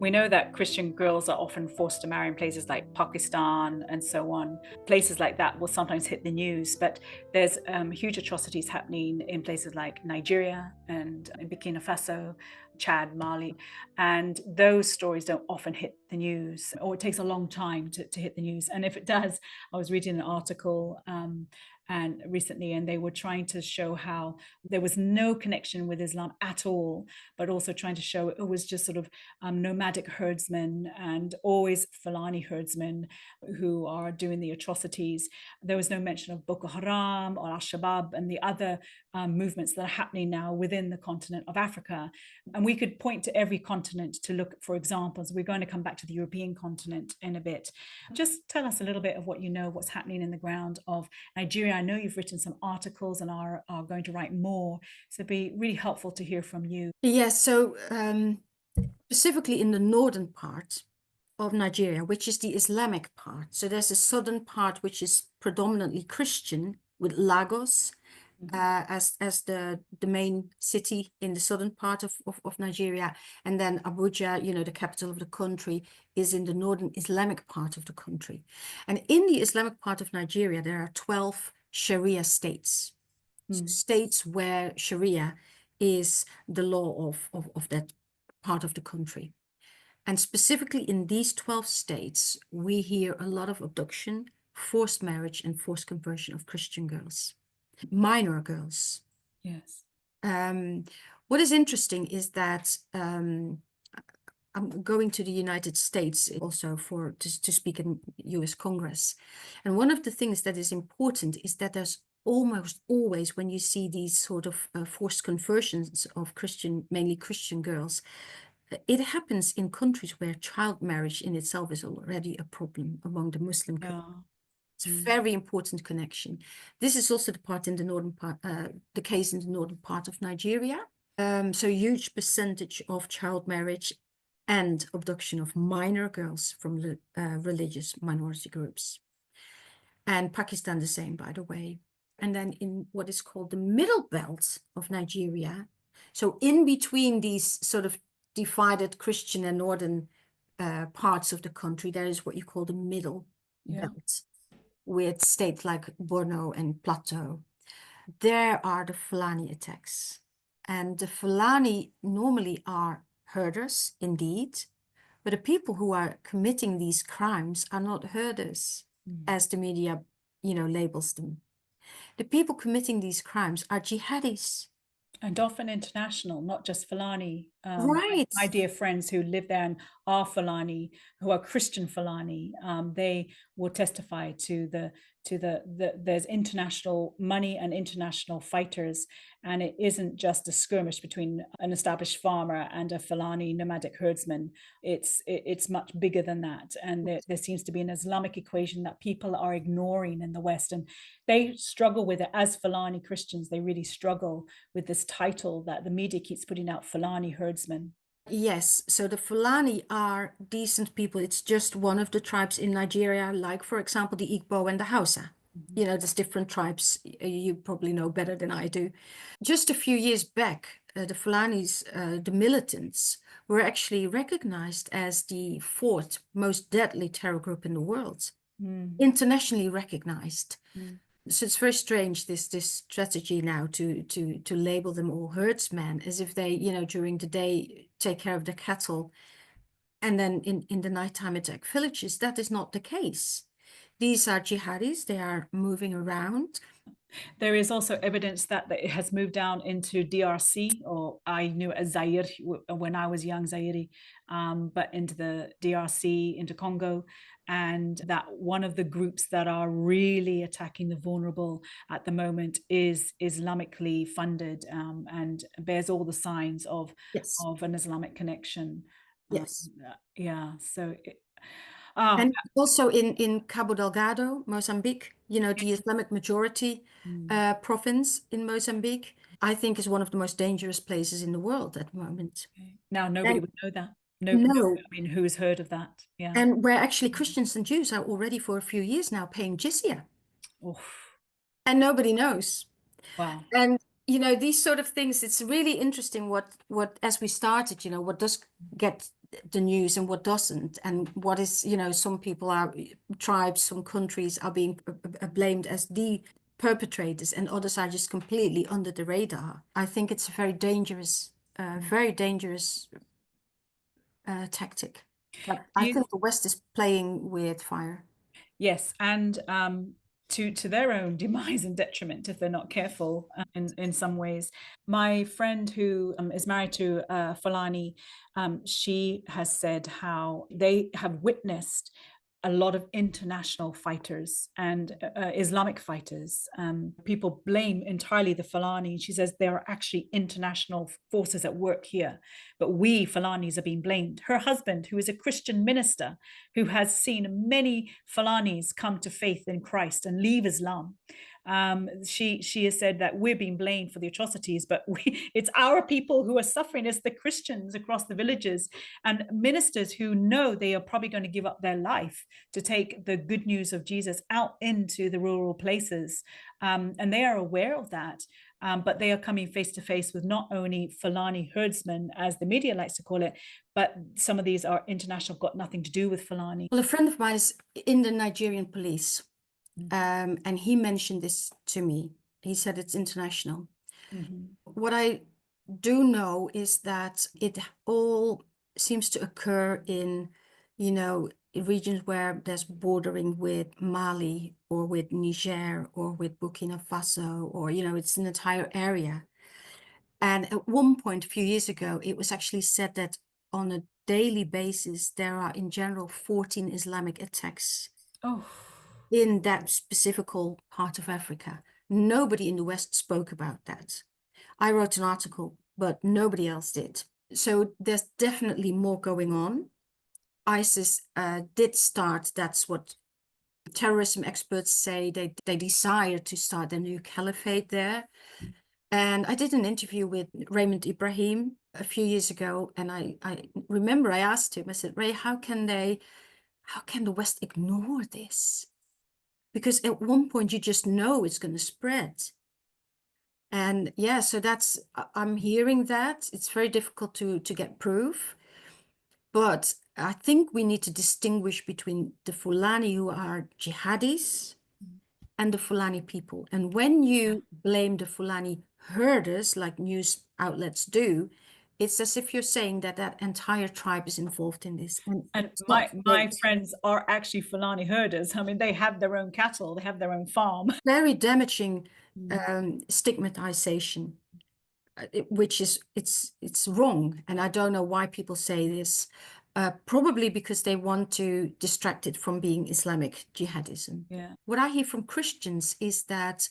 We know that Christian girls are often forced to marry in places like Pakistan and so on. Places like that will sometimes hit the news, but there's huge atrocities happening in places like Nigeria and in Burkina Faso, Chad, Mali. And those stories don't often hit the news, or it takes a long time to hit the news. And if it does, I was reading an article and recently, and they were trying to show how there was no connection with Islam at all, but also trying to show it was just sort of nomadic herdsmen and always Fulani herdsmen who are doing the atrocities. There was no mention of Boko Haram or Al-Shabaab and the other movements that are happening now within the continent of Africa. And we could point to every continent to look for examples. We're going to come back to the European continent in a bit. Just tell us a little bit of what you know, what's happening in the ground of Nigeria. I know you've written some articles and are going to write more. So it'd be really helpful to hear from you. Yes, so specifically in the northern part of Nigeria, which is the Islamic part. So there's a southern part which is predominantly Christian, with Lagos as the main city in the southern part of Nigeria. And then Abuja, the capital of the country, is in the northern Islamic part of the country. And in the Islamic part of Nigeria, there are 12 Sharia states. States where Sharia is the law of that part of the country. And specifically in these 12 states, we hear a lot of abduction, forced marriage, and forced conversion of Christian girls, minor girls. Yes. What is interesting is that I'm going to the United States also to speak in US Congress. And one of the things that is important is that there's almost always, when you see these sort of forced conversions of mainly Christian girls, it happens in countries where child marriage in itself is already a problem among the Muslim community. It's a very important connection. This is also the part in the northern part, the case in the northern part of Nigeria. So huge percentage of child marriage and abduction of minor girls from religious minority groups. And Pakistan the same, by the way. And then in what is called the middle belt of Nigeria, so in between these sort of divided Christian and northern parts of the country, there is what you call the middle belt, with states like Borno and Plateau. There are the Fulani attacks. And the Fulani normally are herders, indeed, but the people who are committing these crimes are not herders, as the media, labels them. The people committing these crimes are jihadis. And often international, not just Fulani. Right. My dear friends who live there and are Fulani, who are Christian Fulani, they will testify to there's international money and international fighters, and it isn't just a skirmish between an established farmer and a Fulani nomadic herdsman. It's much bigger than that, and there seems to be an Islamic equation that people are ignoring in the West, and they struggle with it as Fulani Christians. They really struggle with this title that the media keeps putting out, Fulani herdsmen. Yes, so the Fulani are decent people. It's just one of the tribes in Nigeria, like, for example, the Igbo and the Hausa. There's different tribes. You probably know better than I do. Just a few years back, the Fulanis, the militants, were actually recognized as the fourth most deadly terror group in the world, internationally recognized. So it's very strange, this strategy now to label them all herdsmen, as if they, during the day take care of the cattle and then in the nighttime attack villages. That is not the case. These are jihadis. They are moving around. There is also evidence that it has moved down into DRC, or I knew it as Zaire when I was young, Zaire, but into the DRC, into Congo, and that one of the groups that are really attacking the vulnerable at the moment is Islamically funded, and bears all the signs of an Islamic connection. Yes. Yeah. So. And also in Cabo Delgado, Mozambique, the Islamic majority province in Mozambique, I think is one of the most dangerous places in the world at the moment. Now, nobody would know that. No. I mean, who's heard of that? Yeah. And where actually Christians and Jews are already for a few years now paying jizya. Oof. And nobody knows. Wow. And, these sort of things, it's really interesting what as we started, what does get the news and what doesn't. And what is, some people are, tribes, some countries are being blamed as the perpetrators and others are just completely under the radar. I think it's a very dangerous tactic. But I think the West is playing with fire. Yes, and to their own demise and detriment if they're not careful in some ways. My friend who is married to Fulani, she has said how they have witnessed a lot of international fighters and Islamic fighters. People blame entirely the Fulani. She says there are actually international forces at work here, but we Fulanis are being blamed. Her husband, who is a Christian minister, who has seen many Fulanis come to faith in Christ and leave Islam, she has said that we're being blamed for the atrocities, but it's our people who are suffering. It's the Christians across the villages and ministers who know they are probably going to give up their life to take the good news of Jesus out into the rural places. And they are aware of that. But they are coming face to face with not only Fulani herdsmen, as the media likes to call it, but some of these are international, got nothing to do with Fulani. Well, a friend of mine is in the Nigerian police, and he mentioned this to me. He said it's international. What I do know is that it all seems to occur in, regions where there's bordering with Mali or with Niger or with Burkina Faso, or, it's an entire area. And at one point, a few years ago, it was actually said that on a daily basis, there are in general 14 Islamic attacks in that specific part of Africa. Nobody in the West spoke about that. I wrote an article, but nobody else did. So there's definitely more going on. ISIS did start, that's what terrorism experts say, they desire to start a new caliphate there. And I did an interview with Raymond Ibrahim a few years ago, and I remember I asked him, I said, Ray, how can the West ignore this? Because at one point you just know it's going to spread. And yeah, so I'm hearing that. It's very difficult to get proof. But I think we need to distinguish between the Fulani who are jihadis and the Fulani people. And when you blame the Fulani herders, like news outlets do, it's as if you're saying that entire tribe is involved in this. And my friends are actually Fulani herders. I mean, they have their own cattle, they have their own farm. Very damaging stigmatization, which is it's wrong. And I don't know why people say this. Probably because they want to distract it from being Islamic jihadism. Yeah. What I hear from Christians is that,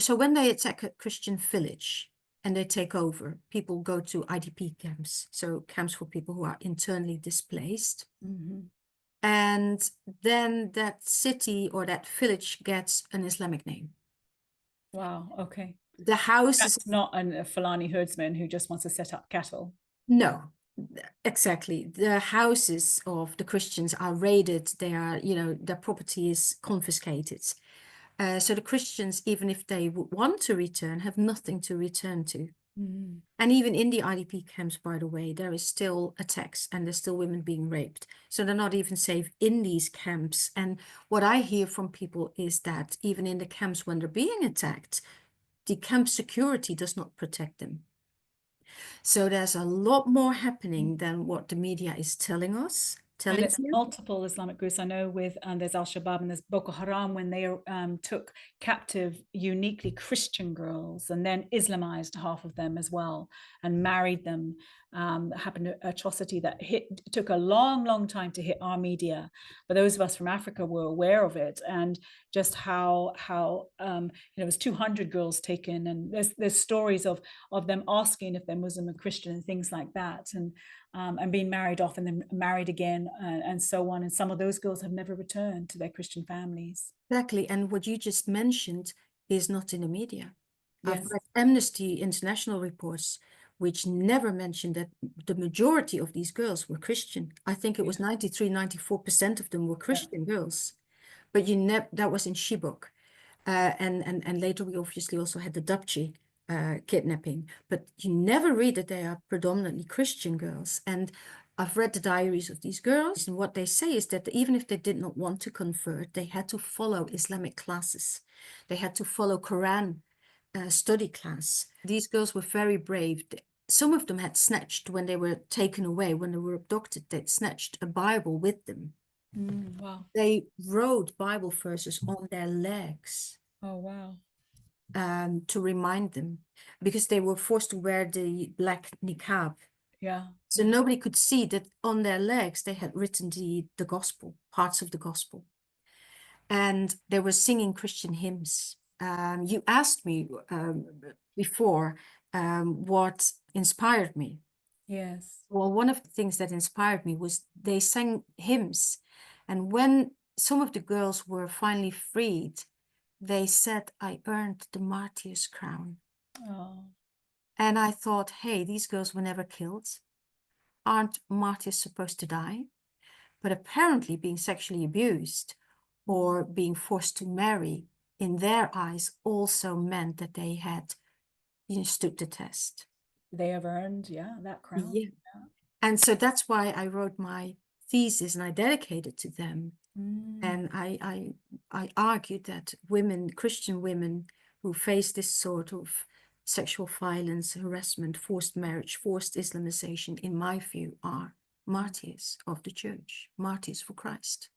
so when they attack a Christian village and they take over, people go to IDP camps, so camps for people who are internally displaced. And then that city or that village gets an Islamic name. Wow, okay. The house That's not a Fulani herdsman who just wants to set up cattle. No, exactly. The houses of the Christians are raided. They are, their property is confiscated. So the Christians, even if they would want to return, have nothing to return to. And even in the IDP camps, by the way, there is still attacks and there's still women being raped. So they're not even safe in these camps. And what I hear from people is that even in the camps when they're being attacked, the camp security does not protect them. So there's a lot more happening than what the media is telling us. And it's multiple Islamic groups. I know there's Al-Shabaab and there's Boko Haram, when they took captive uniquely Christian girls and then Islamized half of them as well and married them. happened, atrocity that took a long time to hit our media, but those of us from Africa were aware of it, and just how it was 200 girls taken, and there's stories of them asking if they're Muslim or Christian and things like that, and being married off and then married again, and so on. And some of those girls have never returned to their Christian families. Exactly. And what you just mentioned is not in the media. I've Yes. read Amnesty International reports, which never mentioned that the majority of these girls were Christian. I think it was 93, 94% of them were Christian girls. But that was in Chibok. And later we obviously also had the Dapchi kidnapping. But you never read that they are predominantly Christian girls. And I've read the diaries of these girls, and what they say is that even if they did not want to convert, they had to follow Islamic classes. They had to follow Quran study class. These girls were very brave. Some of them had snatched, when they were taken away, when they were abducted, they'd snatched a Bible with them. Wow. They wrote Bible verses on their legs. Oh, wow. To remind them, because they were forced to wear the black niqab. Yeah. So nobody could see that on their legs they had written the gospel, parts of the gospel. And they were singing Christian hymns. You asked me before what inspired me. Yes. Well, one of the things that inspired me was they sang hymns. And when some of the girls were finally freed, they said, I earned the martyr's crown. Oh. And I thought, hey, these girls were never killed. Aren't martyrs supposed to die? But apparently being sexually abused or being forced to marry, in their eyes, also meant that they had stood the test. They have earned, that crown. Yeah. And so that's why I wrote my thesis and I dedicated to them. And I argued that women, Christian women who face this sort of sexual violence, harassment, forced marriage, forced Islamization, in my view, are martyrs of the church, martyrs for Christ.